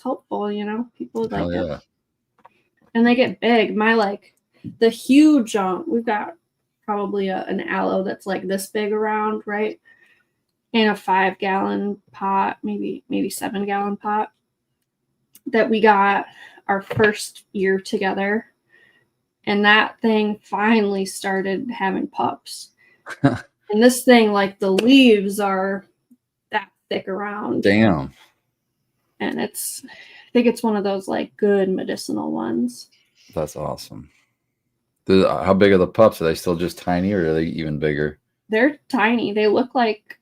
helpful, people like Hell it. yeah. And they get big. My like the huge we've got probably an aloe that's like this big around, right? In a 5-gallon pot, maybe 7-gallon pot that we got our first year together. And that thing finally started having pups. And this thing, like the leaves are that thick around. Damn. And I think it's one of those like good medicinal ones. That's awesome. How big are the pups? Are they still just tiny or are they even bigger? They're tiny. They look like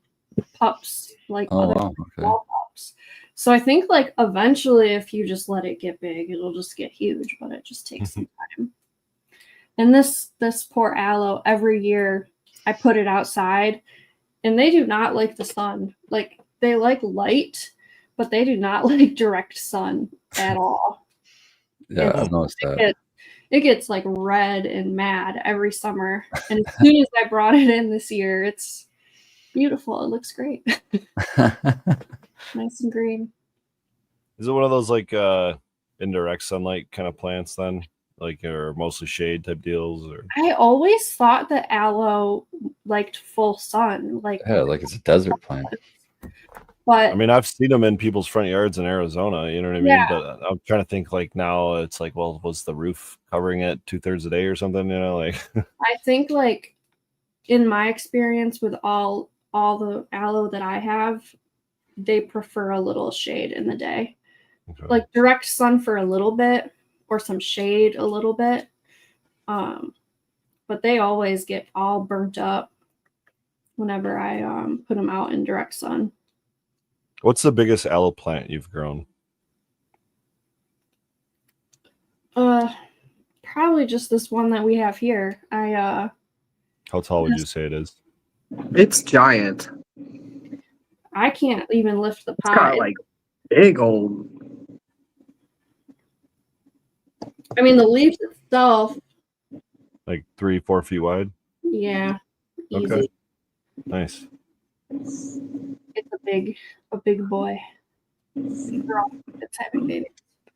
pups, like Oh, other wow. Okay. small pups. So I think like eventually if you just let it get big, it'll just get huge, but it just takes some time. And this poor aloe, every year I put it outside and they do not like the sun. Like they like light, but they do not like direct sun at all. Yeah, I've noticed that. It gets like red and mad every summer. And as soon as I brought it in this year, it's beautiful. It looks great. Nice and green. Is it one of those like indirect sunlight kind of plants then? Like, or mostly shade type deals? Or I always thought that aloe liked full sun. Like, Yeah, like it's a desert plant. but I mean, I've seen them in people's front yards in Arizona, you know what I mean? Yeah. But I'm trying to think like now it's like, well, was the roof covering it 2/3 a day or something, like I think like in my experience with all the aloe that I have, they prefer a little shade in the day. Okay. Like direct sun for a little bit or some shade a little bit. But they always get all burnt up whenever I put them out in direct sun. What's the biggest aloe plant you've grown? Probably just this one that we have here. How tall would you say it is? It's giant. I can't even lift the It's pot. got like big old. I mean, the leaves itself, Like 3-4 feet wide? yeah, easy. Okay. Nice. It's a big boy. It's having babies.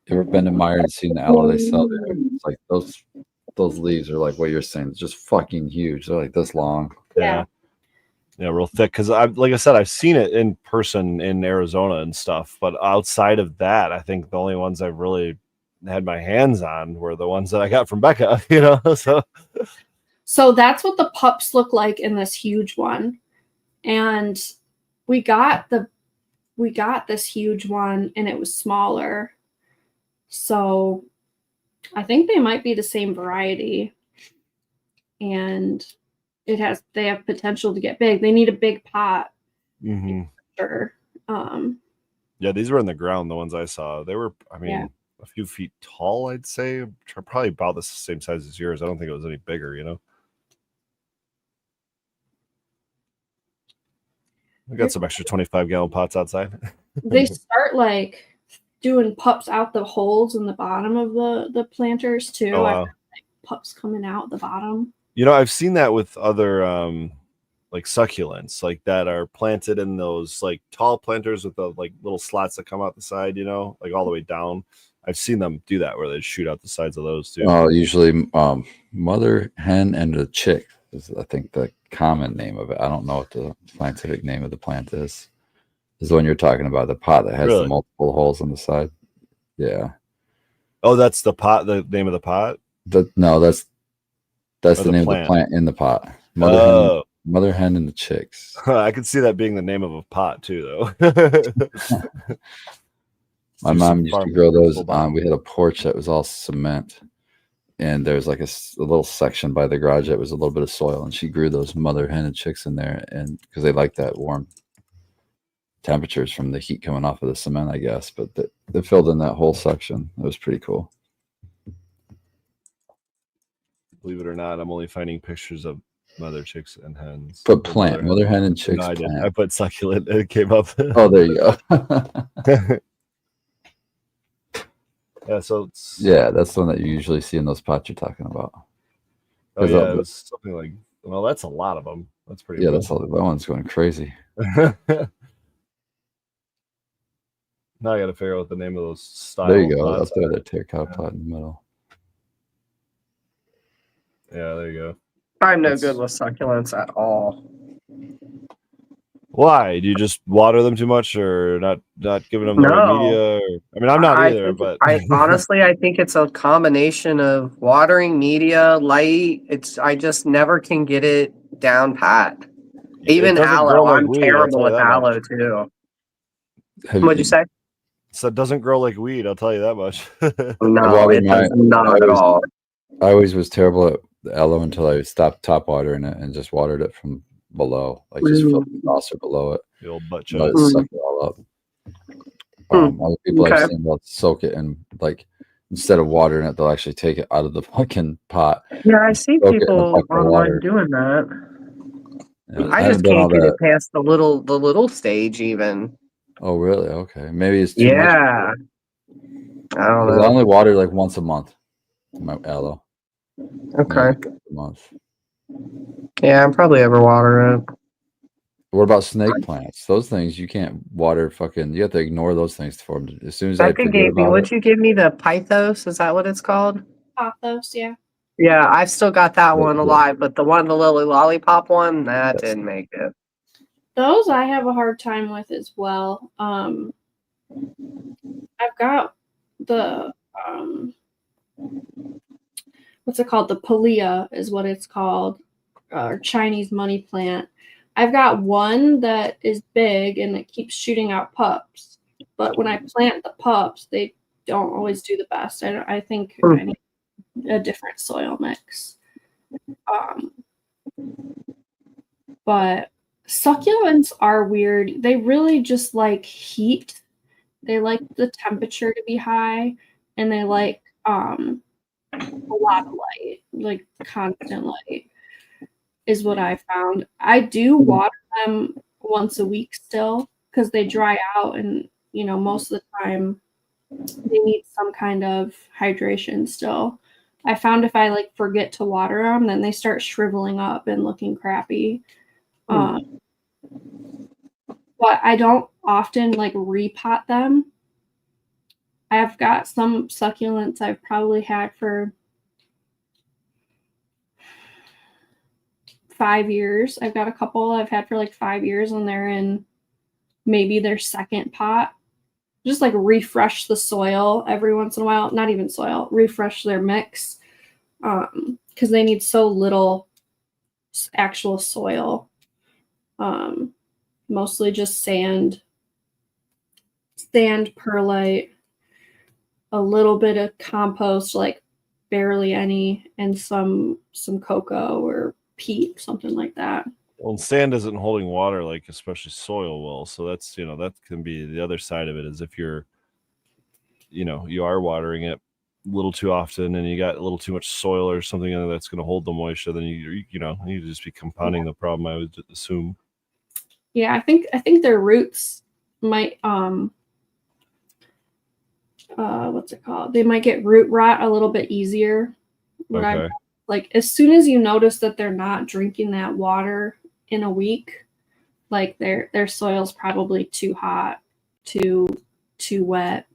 You ever been to Meyer and seen the aloe they sell there? It's like those leaves are like what you're saying. It's just fucking huge. They're like this long. Yeah, real thick. Because like I said, I've seen it in person in Arizona and stuff. But outside of that, I think the only ones I've really had my hands on were the ones that I got from Becca. So that's what the pups look like in this huge one, and we got this huge one, and it was smaller. So I think they might be the same variety, and they have potential to get big. They need a big pot. Mm-hmm. Sure. Yeah, Yeah, these were in the ground. The ones I saw, they were, I mean, Yeah. a few feet tall. I'd say probably about the same size as yours. I don't think it was any bigger. You know, we got some extra 25-gallon pots outside. They start like doing pups out the holes in the bottom of the planters too. Oh I've wow. got, like, pups coming out the bottom. You know, I've seen that with other like succulents, like that are planted in those like tall planters with the like little slots that come out the side, you know, like all the way down. I've seen them do that where they shoot out the sides of those too. Usually, mother hen and a chick is, I think, the common name of it. I don't know what the scientific name of the plant is. Is the one you're talking about, the pot that has Really? the multiple holes on the side? Yeah. Oh, that's the pot, the name of the pot? No, that's Or the the name of plant? the plant in the pot. Oh, Mother hen and the chicks. I could see that being the name of a pot too, though. My Do mom some used to farming grow for those. full body. We had a porch that was all cement, and there's like a little section by the garage that was a little bit of soil, and she grew those mother hen and chicks in there, and because they like that warm temperatures from the heat coming off of the cement, I guess. But they filled in that whole section. It was pretty cool. Believe it or not, I'm only finding pictures of mother chicks and hens. Put Or plant, mother hen and chicks No, I did. plant. I put succulent and it came up. Oh, there you go. Yeah, so it's Yeah, that's the one that you usually see in those pots you're talking about. Oh 'Cause yeah, it was something like, well, that's a lot of them. That's pretty Yeah, that's all. That one's going crazy. Now I got to figure out the name of those styles. There you go. Up there, that terracotta pot in the middle. Yeah, there you go. I'm no That's- good with succulents at all. Why? Do you just water them too much, or not giving them the right No. media? Or, I mean, I'm not I either, think- but I honestly, I think it's a combination of watering, media, light. I just never can get it down pat. Even doesn't aloe, grow like I'm weed, I'll terrible tell you with that much. aloe too. Have What'd you say? So it doesn't grow like weed. I'll tell you that much. No, watered it does mine. not at all. I always was terrible at the aloe until I stopped top watering it and just watered it from below, like just filled the saucer below it. The old butt Let it chug. suck it all up. Mm. Other people Okay. I've seen will soak it and like instead of watering it, they'll actually take it out of the fucking pot. Yeah, I see Soak it in a people bucket of online water. doing that. Yeah, I haven't just done all can't get it that. past the little stage even. Oh, really? Okay, maybe it's too much. Yeah. I don't 'Cause I know. only water like once a month. My aloe. Okay. Maybe once a month. Yeah, I'm probably overwatering it. What about snake plants? Those things you can't water. Fucking, you have to ignore those things for them. As soon as I Becca forget gave me, about would it, you give me the Pythos? Is that what it's called? Pothos, yeah. Yeah, I've still got that one Yeah. alive, but the Lily Lollipop one, that Yes. didn't make it. Those I have a hard time with as well. I've got the what's it called? The Palea is what it's called, or Chinese money plant. I've got one that is big and it keeps shooting out pups, but when I plant the pups, they don't always do the best. I think I need a different soil mix. But succulents are weird. They really just like heat. They like the temperature to be high, and they like a lot of light, like constant light is what I found. I do water them once a week still because they dry out, and most of the time they need some kind of hydration still. I found if I like forget to water them, then they start shriveling up and looking crappy. But I don't often like repot them. I've got some succulents I've probably had for 5 years. I've got a couple I've had for like 5 years, and they're in maybe their second pot. Just like refresh the soil every once in a while. Not even soil, refresh their mix. Because they need so little actual soil. Mostly just sand, perlite, a little bit of compost, like barely any, and some cocoa or peat, something like that. Well, sand isn't holding water like especially soil will. So that's, that can be the other side of it, is if you're, you are watering it a little too often and you got a little too much soil or something in there that's going to hold the moisture, then you just be compounding the problem, I would assume. Yeah, I think their roots might what's it called? They might get root rot a little bit easier. Okay. Like as soon as you notice that they're not drinking that water in a week, like their soil's probably too hot, too wet.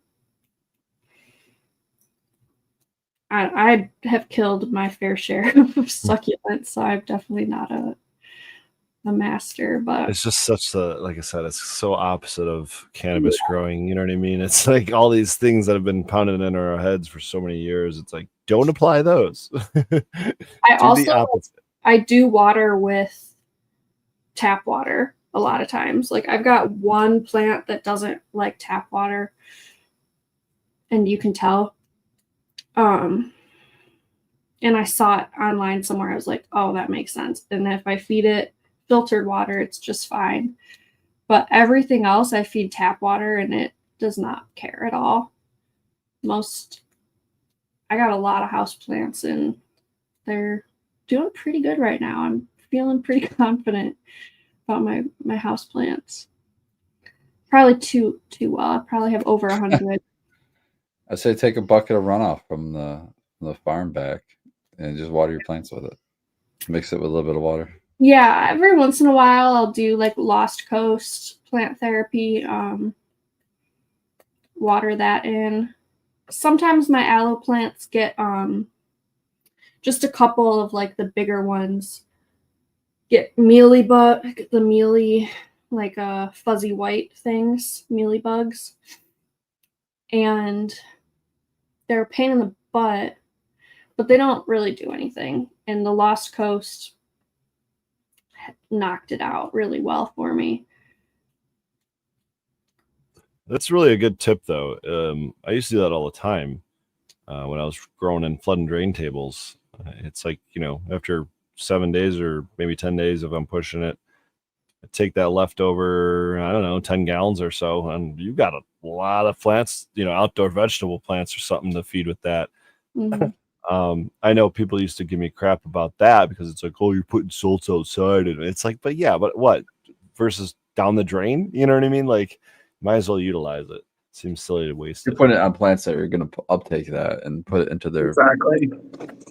I have killed my fair share of succulents, so I'm definitely not a master, but It's just such like I said, it's so opposite of cannabis growing. You know what I mean? It's like all these things that have been pounded in our heads for so many years. It's like, don't apply those. I do water with tap water a lot of times. Like I've got one plant that doesn't like tap water, and you can tell. And I saw it online somewhere. I was like, oh, that makes sense. And if I feed it filtered water, it's just fine. But everything else, I feed tap water, and it does not care at all. I got a lot of house plants, and they're doing pretty good right now. I'm feeling pretty confident about my house plants. Probably too well. I probably have over 100. I say take a bucket of runoff from the farm back and just water your plants with it. Mix it with a little bit of water. Yeah, every once in a while I'll do like Lost Coast plant therapy, water that in. Sometimes my aloe plants get just a couple of like the bigger ones get mealy like fuzzy white things, mealy bugs. And they're a pain in the butt, but they don't really do anything. And the Lost Coast knocked it out really well for me. That's really a good tip, though. I used to do that all the time when I was growing in flood and drain tables. It's like, after 7 days or maybe 10 days, if I'm pushing it, I take that leftover, I don't know, 10 gallons or so, and you've got a lot of plants, outdoor vegetable plants or something to feed with that. Mhm. I know people used to give me crap about that because it's like, oh, you're putting salts outside, and it's like, but yeah, but what versus down the drain? You know what I mean? Like, might as well utilize it. Seems silly to waste You're it. putting it on plants that are going to uptake that and put it into their Exactly.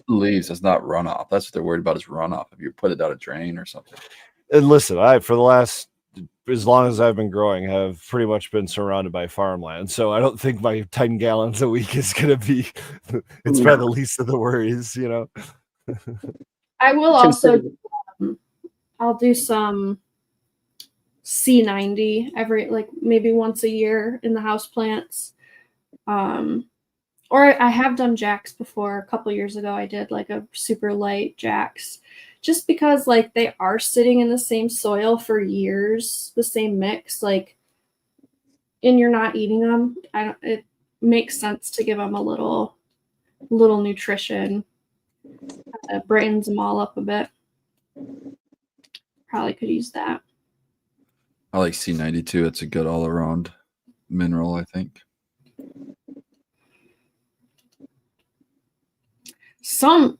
leaves. It's not runoff. That's what they're worried about, is runoff. If you put it down a drain or something. And listen, for the last, as long as I've been growing, have pretty much been surrounded by farmland. So I don't think my 10 gallons a week is going to be, it's probably the least of the worries, I will also, I'll do some C90 every, like maybe once a year in the house plants. Or I have done Jacks before. A couple years ago, I did like a super light Jacks, just because like they are sitting in the same soil for years, the same mix, like, and you're not eating them. It makes sense to give them a little nutrition. Brightens them all up a bit. Probably could use that. I like C92. It's a good all around mineral, I think. Some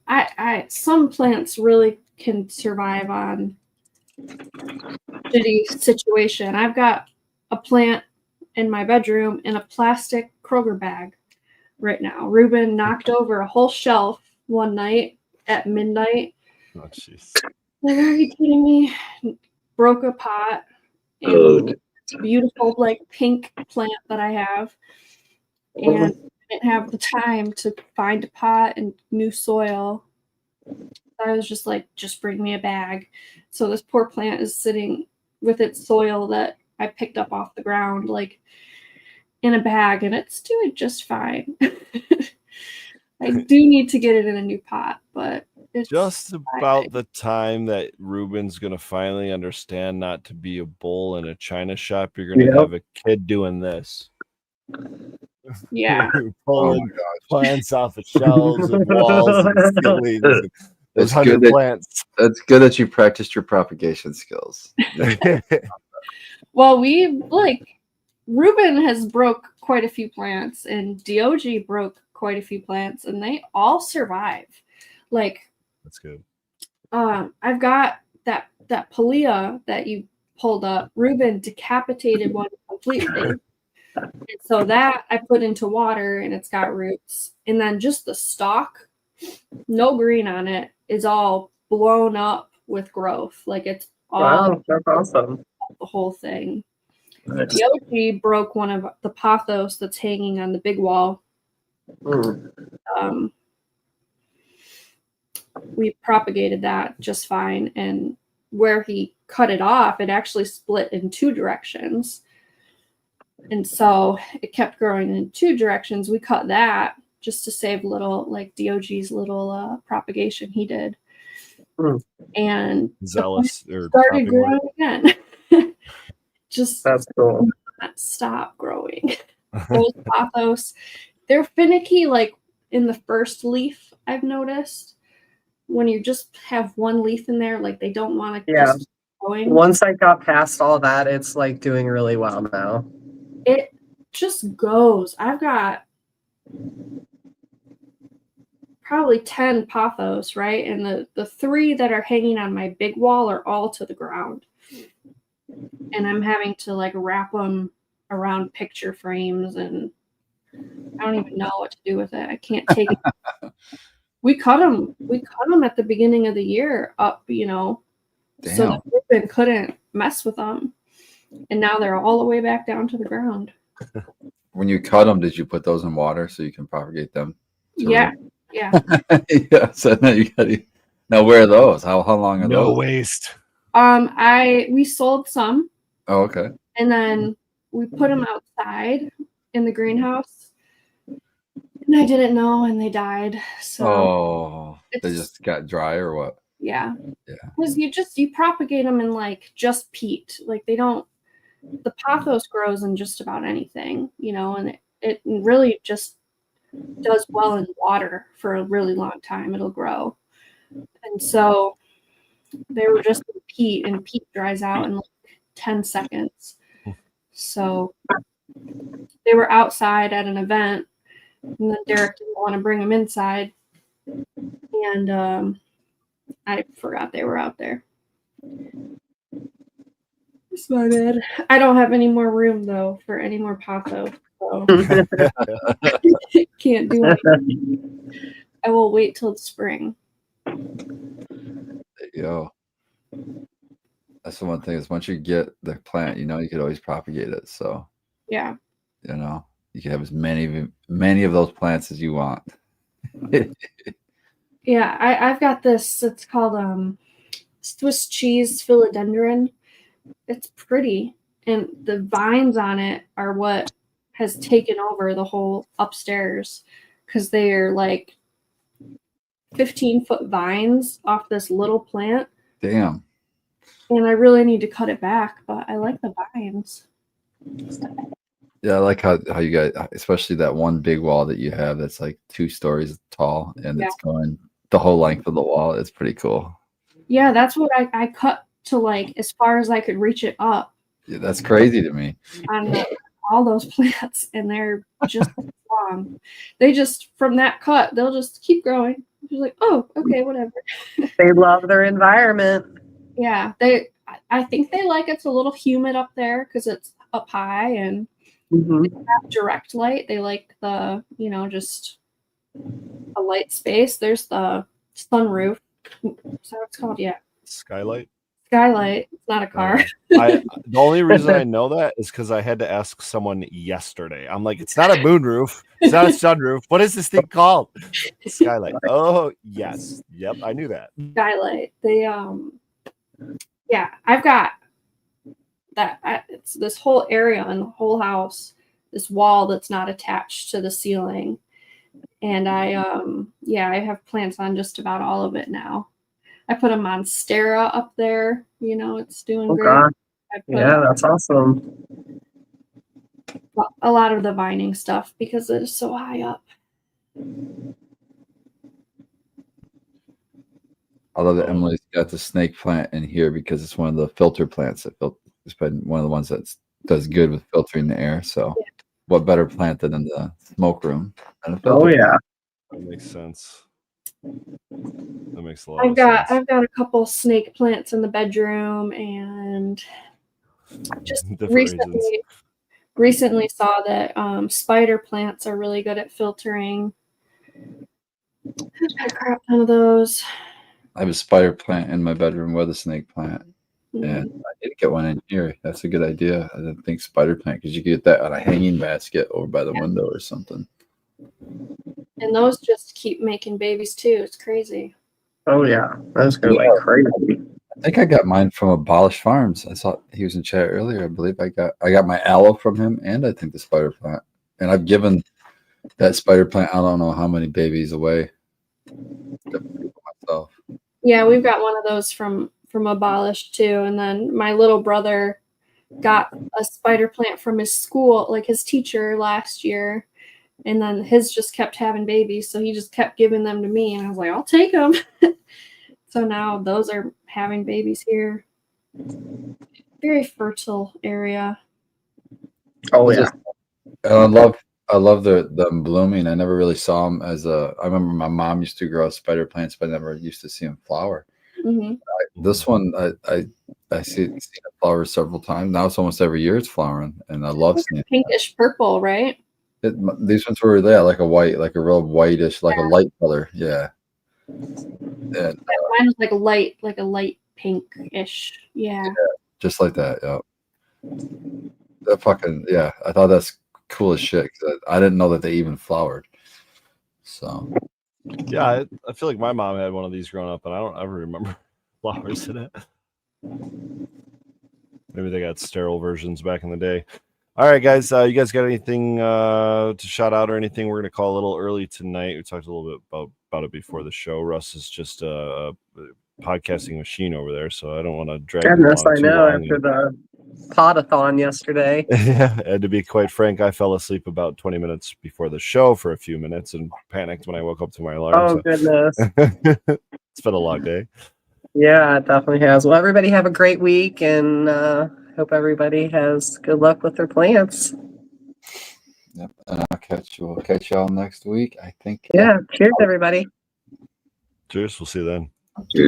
plants really can survive on shitty situation. I've got a plant in my bedroom in a plastic Kroger bag right now. Ruben knocked over a whole shelf one night at midnight. Oh, jeez. Like, are you kidding me? Broke a pot. And beautiful like pink plant that I have. And I didn't have the time to find a pot and new soil. I was just like, just bring me a bag. So this poor plant is sitting with its soil that I picked up off the ground, like in a bag, and it's doing just fine. I do need to get it in a new pot, but it's just about the time that Ruben's going to finally understand not to be a bull in a china shop. You're going to have a kid doing this. Yeah. Pulling plants off the shelves and walls and ceilings. Those It's good 100 that plants. That's good that you practiced your propagation skills. Well, we like Ruben has broke quite a few plants, and Dog broke quite a few plants, and they all survive. Like, That's good. I've got that Palea that you pulled up. Ruben decapitated one completely. And so that I put into water and it's got roots. And then just the stalk, no green on it, is all blown up with growth. Like it's all Wow, that's awesome. the whole thing. Nice. Yogi broke one of the pothos that's hanging on the big wall. Mm. We propagated that just fine. And where he cut it off, it actually split in two directions. And so it kept growing in two directions. We cut that just to save little, like Dog's little propagation he did. Mm. And Zealous or started cropping growing work. again. Just That's cool. not stop growing. Those pothos, they're finicky like in the first leaf, I've noticed. When you just have one leaf in there, like they don't want to Yeah. just keep going. Once I got past all that, it's like doing really well now. It just goes. I've got probably 10 pothos, right? And the 3 that are hanging on my big wall are all to the ground. And I'm having to like wrap them around picture frames, and I don't even know what to do with it. I can't take it. We cut them at the beginning of the year up, so Damn. that Ruben couldn't mess with them. And now they're all the way back down to the ground. When you cut them, did you put those in water so you can propagate them? Yeah. Yeah. Yeah. So now you got to. Now where are those? How long are No those? waste. We sold some, Oh, okay. and then we put them outside in the greenhouse, and I didn't know, and they died. So Oh, they it's- just got dry or what? yeah, Yeah. because you propagate them in like just peat, like they don't. The pothos grows in just about anything, and it really just does well in water for a really long time. It'll grow, and so they were just in peat, and peat dries out in like 10 seconds. So they were outside at an event, and then Derek didn't want to bring them inside, and I forgot they were out there. It's my bad. I don't have any more room though for any more pothos, so can't do anything. I will wait till the spring. There you go. That's the one thing is once you get the plant, you could always propagate it. So Yeah. you can have as many of those plants as you want. Yeah, I've got this. It's called Swiss cheese philodendron. It's pretty, and the vines on it are what has taken over the whole upstairs because they're like 15-foot vines off this little plant, Damn. and I really need to cut it back, but I like the vines. Yeah, I like how you got, especially that one big wall that you have that's like 2 stories tall and it's going the whole length of the wall. It's pretty cool. Yeah, that's what I cut to like as far as I could reach it up Yeah, that's crazy to me. on all those plants, and they're just long. They just, from that cut, they'll just keep growing. Just like, oh, okay, whatever. They love their environment. Yeah, I think they like it's a little humid up there because it's up high and have direct light. They like the, just a light space. There's the sunroof. Is that what it's called? Yeah. Skylight. Skylight. It's not a car. The only reason I know that is because I had to ask someone yesterday. I'm like, it's not a moonroof. It's not a sunroof. What is this thing called? Skylight. Oh, yes. Yep, I knew that. Skylight. They yeah, I've got that. It's this whole area in the whole house, this wall that's not attached to the ceiling, and I have plants on just about all of it now. I put a monstera up there. It's doing great. God. I put Yeah, that's awesome. a lot of the vining stuff because it is so high up. I love that Emily's got the snake plant in here because it's one of the filter plants that it's been one of the ones that does good with filtering the air. So, what better plant than in the smoke room than a filter? Oh yeah. That makes sense. That makes a lot of I've sense. got a couple snake plants in the bedroom, and just Different reasons. recently saw that spider plants are really good at filtering. I've got a crap ton of those. I have a spider plant in my bedroom with a snake plant, Mhm. and I need to get one in here. That's a good idea. I didn't think spider plant because you could get that on a hanging basket over by the window or something. And those just keep making babies too. It's crazy. Oh yeah. Those go like crazy. I think I got mine from Abolish Farms. I saw he was in chat earlier. I believe I got my aloe from him, and I think the spider plant. And I've given that spider plant I don't know how many babies away to people myself. Yeah, we've got one of those from Abolish too. And then my little brother got a spider plant from his school, like his teacher last year. And then his just kept having babies, so he just kept giving them to me, and I was like, I'll take them. So now those are having babies here. Very fertile area. Oh yeah. And I love them blooming. I never really saw them as a. I remember my mom used to grow spider plants, but I never used to see them flower. Hmm. This one I see it flower several times. Now it's almost every year it's flowering, and I love seeing it. Pinkish purple, right? These ones were like a white, like a real whitish, like a light color. Yeah. And Yeah, mine was like a light pinkish. Yeah. just like that. Yeah. That fucking yeah. I thought that's cool as shit. 'Cause I didn't know that they even flowered. So Yeah, I feel like my mom had one of these growing up, and I don't ever remember flowers in it. Maybe they got sterile versions back in the day. All right, guys. You guys got anything to shout out or anything? We're gonna call a little early tonight. We talked a little bit about it before the show. Russ is just a podcasting machine over there, so I don't want to drag him Goodness, along I too know long. after the podathon yesterday. Yeah, and to be quite frank, I fell asleep about 20 minutes before the show for a few minutes and panicked when I woke up to my alarm. Oh goodness. It's been a long day. Yeah, it definitely has. Well, everybody have a great week, and hope everybody has good luck with their plants. yep. And we'll catch y'all next week. I think. Yeah. Cheers, everybody. Cheers. We'll see you then. Cheers.